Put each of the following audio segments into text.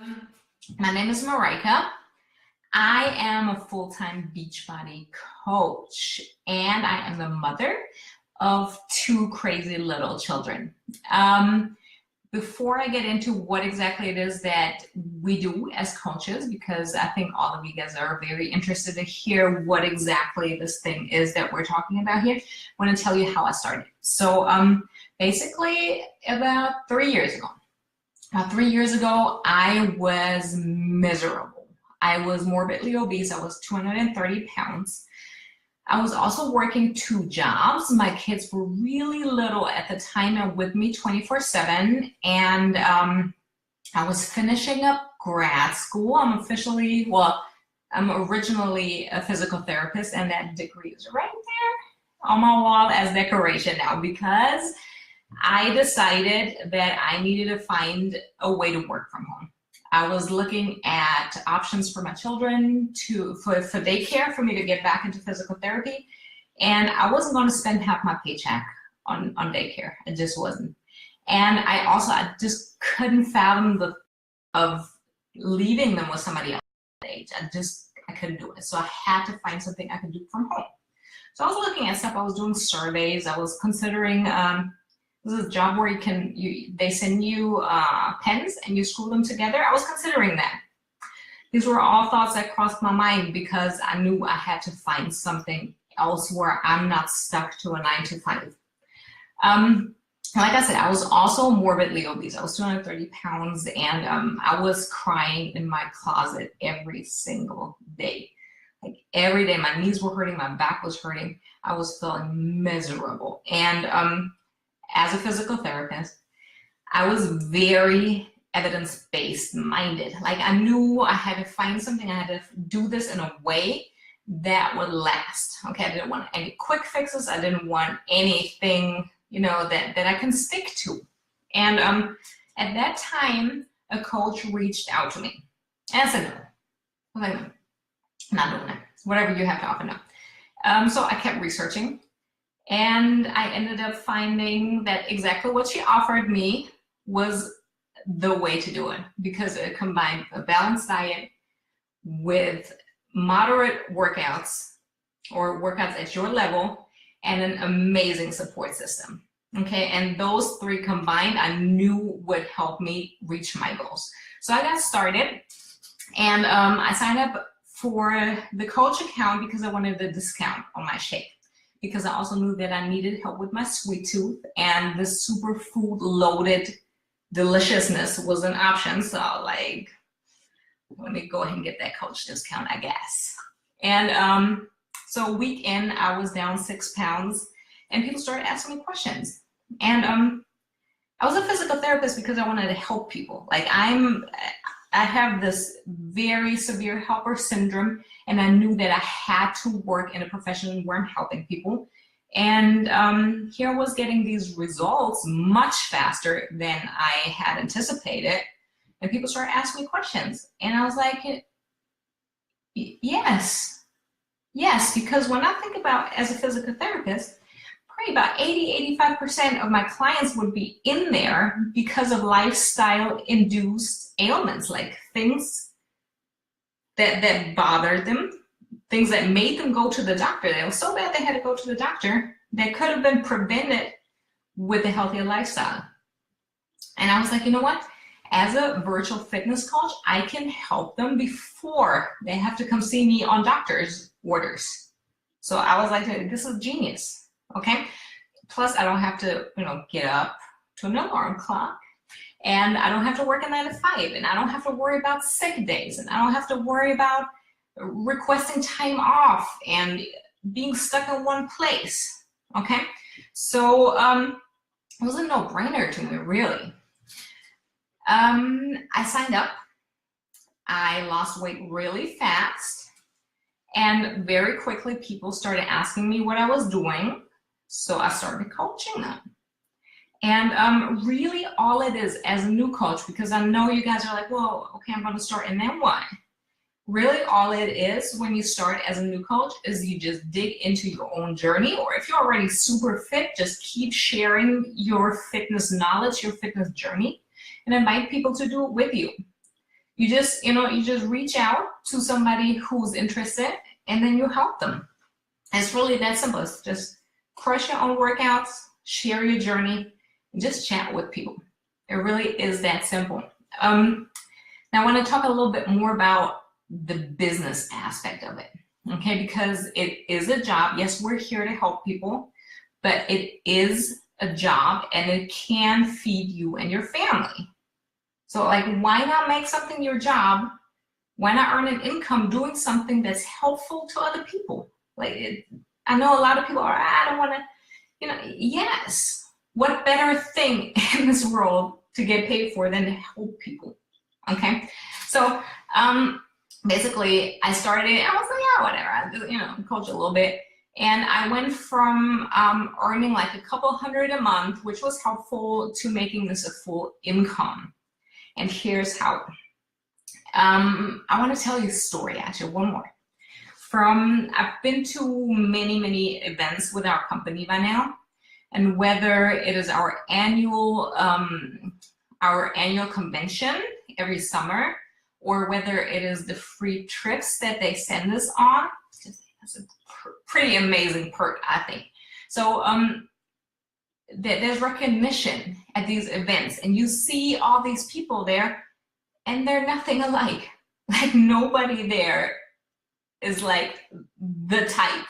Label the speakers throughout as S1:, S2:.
S1: Um, My name is Marika. I am a full-time Beachbody coach, and I am the mother of two crazy little children. Before I get into what exactly it is that we do as coaches, because I think all of you guys are very interested to hear what exactly this thing is that we're talking about here, I want to tell you how I started. So basically about 3 years ago, I was miserable. I was morbidly obese. I was 230 pounds. I was also working 2 jobs. My kids were really little at the time and with me 24/7. And I was finishing up grad school. I'm originally a physical therapist, and that degree is right there on my wall as decoration now, because I decided that I needed to find a way to work from home. I was looking at options for my children for daycare, for me to get back into physical therapy. And I wasn't going to spend half my paycheck on daycare. It just wasn't. And I just couldn't fathom of leaving them with somebody else at that age. I couldn't do it. So I had to find something I could do from home. So I was looking at stuff. I was doing surveys. I was considering, this is a job where they send you pens and you screw them together. I was considering that. These were all thoughts that crossed my mind because I knew I had to find something else where I'm not stuck to a 9-to-5. Like I said, I was also morbidly obese. I was 230 pounds, and I was crying in my closet every single day. Like every day, my knees were hurting, my back was hurting. I was feeling miserable. And as a physical therapist, I was very evidence-based minded. Like I knew I had to find something, I had to do this in a way that would last. Okay, I didn't want any quick fixes. I didn't want anything, that I can stick to. And at that time, a coach reached out to me. And I said, no. I was like, no, I'm not doing that. Whatever you have to offer, no. So I kept researching. And I ended up finding that exactly what she offered me was the way to do it, because it combined a balanced diet with moderate workouts or workouts at your level and an amazing support system. Okay, and those 3 combined, I knew would help me reach my goals. So I got started, and I signed up for the coach account because I wanted the discount on my shake, because I also knew that I needed help with my sweet tooth, and the superfood loaded deliciousness was an option. So like, let me go ahead and get that coach discount, I guess. And so week in, I was down 6 pounds, and people started asking me questions. And I was a physical therapist because I wanted to help people. Like I have this very severe helper syndrome, and I knew that I had to work in a profession where I'm helping people. And here I was getting these results much faster than I had anticipated. And people started asking me questions. And I was like, yes, because when I think about as a physical therapist, probably about 80-85% of my clients would be in there because of lifestyle-induced ailments, like things that bothered them, things that made them go to the doctor. They were so bad they had to go to the doctor that could have been prevented with a healthier lifestyle. And I was like, you know what? As a virtual fitness coach, I can help them before they have to come see me on doctor's orders. So I was like, this is genius. Okay. Plus, I don't have to, get up to an alarm clock, and I don't have to work a 9-to-5, and I don't have to worry about sick days, and I don't have to worry about requesting time off and being stuck in one place. Okay. So it was a no-brainer to me, really. I signed up. I lost weight really fast, and very quickly people started asking me what I was doing. So I started coaching them. And really all it is as a new coach, because I know you guys are like, well, okay, I'm going to start, and then what? Really all it is when you start as a new coach is you just dig into your own journey, or if you're already super fit, just keep sharing your fitness knowledge, your fitness journey, and invite people to do it with you. You just, you just reach out to somebody who's interested and then you help them. It's really that simple. It's just crush your own workouts, share your journey, and just chat with people. It really is that simple. Now I want to talk a little bit more about the business aspect of it, okay? Because it is a job. Yes, we're here to help people, but it is a job and it can feed you and your family. So like, why not make something your job? Why not earn an income doing something that's helpful to other people? Like, I know a lot of people are, I don't want to, yes. What better thing in this world to get paid for than to help people, okay? So basically I started, I was like, yeah, whatever, I coach a little bit. And I went from earning like a couple hundred a month, which was helpful, to making this a full income. And here's how. I want to tell you a story, actually, one more. I've been to many events with our company by now, and whether it is our annual convention every summer, or whether it is the free trips that they send us on, that's a pretty amazing perk, I think. So there's recognition at these events, and you see all these people there, and they're nothing alike. Like, nobody there is like the type.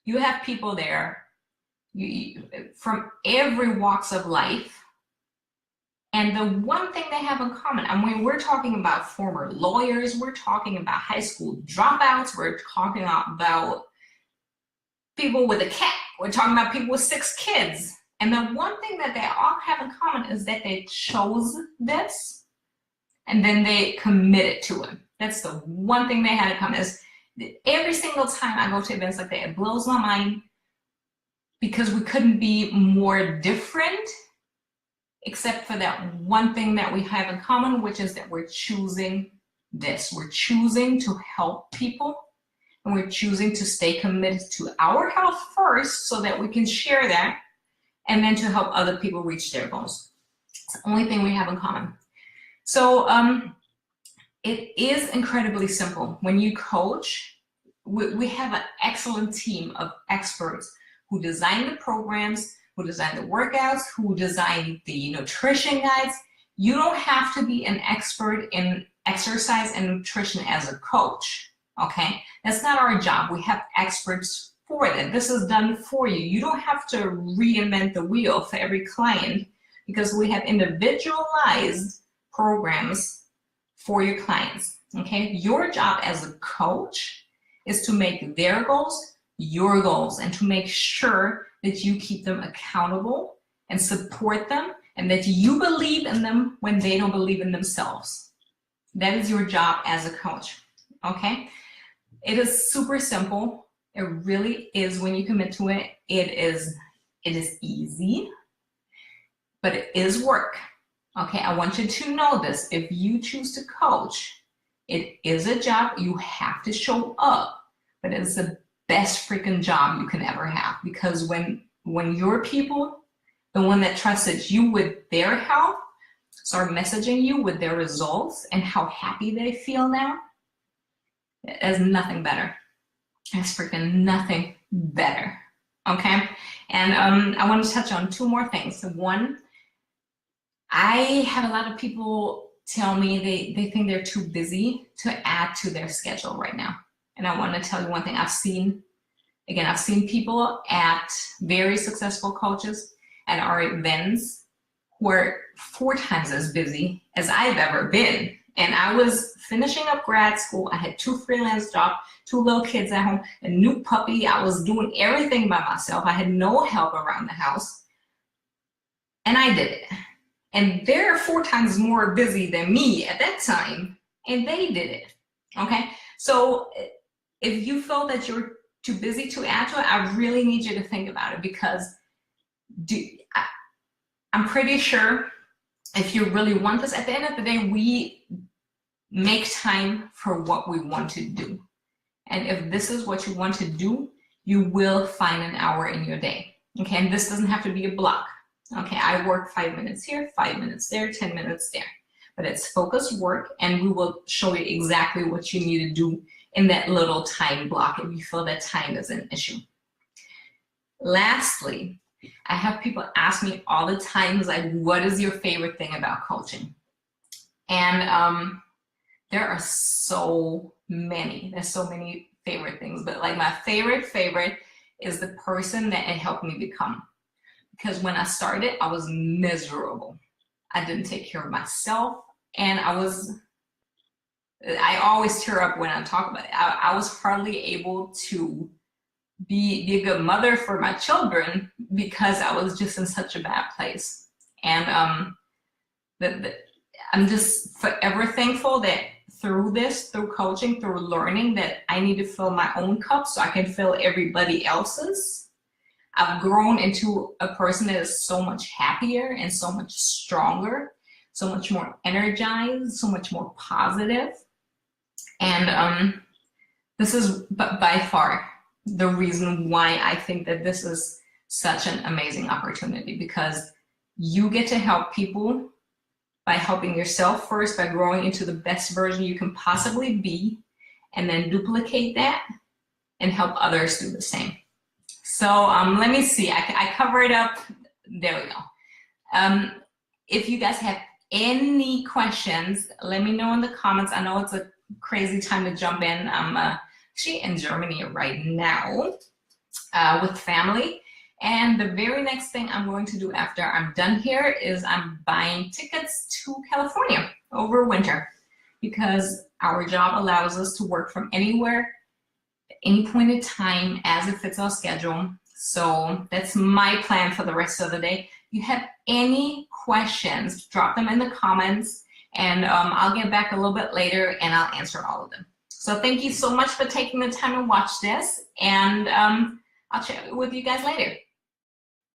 S1: You have people there from every walks of life, and the one thing they have in common, I mean, we're talking about former lawyers, we're talking about high school dropouts, we're talking about people with a cat, we're talking about people with 6 kids. And the one thing that they all have in common is that they chose this and then they committed to it. That's the one thing they had in common. Is every single time I go to events like that, it blows my mind, because we couldn't be more different, except for that one thing that we have in common, which is that we're choosing this. We're choosing to help people, and we're choosing to stay committed to our health first so that we can share that, and then to help other people reach their goals. It's the only thing we have in common. So it is incredibly simple. When you coach, we have an excellent team of experts who design the programs, who design the workouts, who design the nutrition guides. You don't have to be an expert in exercise and nutrition as a coach, okay? That's not our job. We have experts for that. This is done for you. You don't have to reinvent the wheel for every client, because we have individualized programs for your clients, okay? Your job as a coach is to make their goals your goals, and to make sure that you keep them accountable and support them, and that you believe in them when they don't believe in themselves. That is your job as a coach, okay? It is super simple. It really is. When you commit to it, it is easy, but it is work, okay? I want you to know this. If you choose to coach, it is a job. You have to show up, but it's the best freaking job you can ever have, because when your people, the one that trusted you with their health, start messaging you with their results and how happy they feel now, there's nothing better. There's freaking nothing better, okay? And I want to touch on 2 more things. One, I have a lot of people tell me they think they're too busy to add to their schedule right now. And I want to tell you one thing. I've seen people at very successful coaches at our events who are 4 times as busy as I've ever been. And I was finishing up grad school. I had 2 freelance jobs, 2 little kids at home, a new puppy. I was doing everything by myself. I had no help around the house. And I did it. And they're 4 times more busy than me at that time, and they did it, okay? So if you feel that you're too busy to add to it, I really need you to think about it, because I'm pretty sure if you really want this, at the end of the day, we make time for what we want to do. And if this is what you want to do, you will find an hour in your day, okay? And this doesn't have to be a block, okay? I work 5 minutes here, 5 minutes there, 10 minutes there. but it's focused work, and we will show you exactly what you need to do in that little time block if you feel that time is an issue. Lastly, I have people ask me all the time, like, what is your favorite thing about coaching? And there are so many. There's so many favorite things, but like my favorite is the person that it helped me become. Because when I started, I was miserable. I didn't take care of myself, and I always tear up when I talk about it. I was hardly able to be a good mother for my children because I was just in such a bad place. And I'm just forever thankful that through coaching, through learning, that I need to fill my own cup so I can fill everybody else's. I've grown into a person that is so much happier and so much stronger, so much more energized, so much more positive. And this is by far the reason why I think that this is such an amazing opportunity, because you get to help people by helping yourself first, by growing into the best version you can possibly be, and then duplicate that and help others do the same. So let me see, I covered up, there we go. If you guys have any questions, let me know in the comments. I know it's a crazy time to jump in. I'm actually in Germany right now with family. And the very next thing I'm going to do after I'm done here is I'm buying tickets to California over winter, because our job allows us to work from anywhere, at any point in time, as it fits our schedule. So that's my plan for the rest of the day. If you have any questions, drop them in the comments, and I'll get back a little bit later and I'll answer all of them. So thank you so much for taking the time to watch this, and I'll chat with you guys later.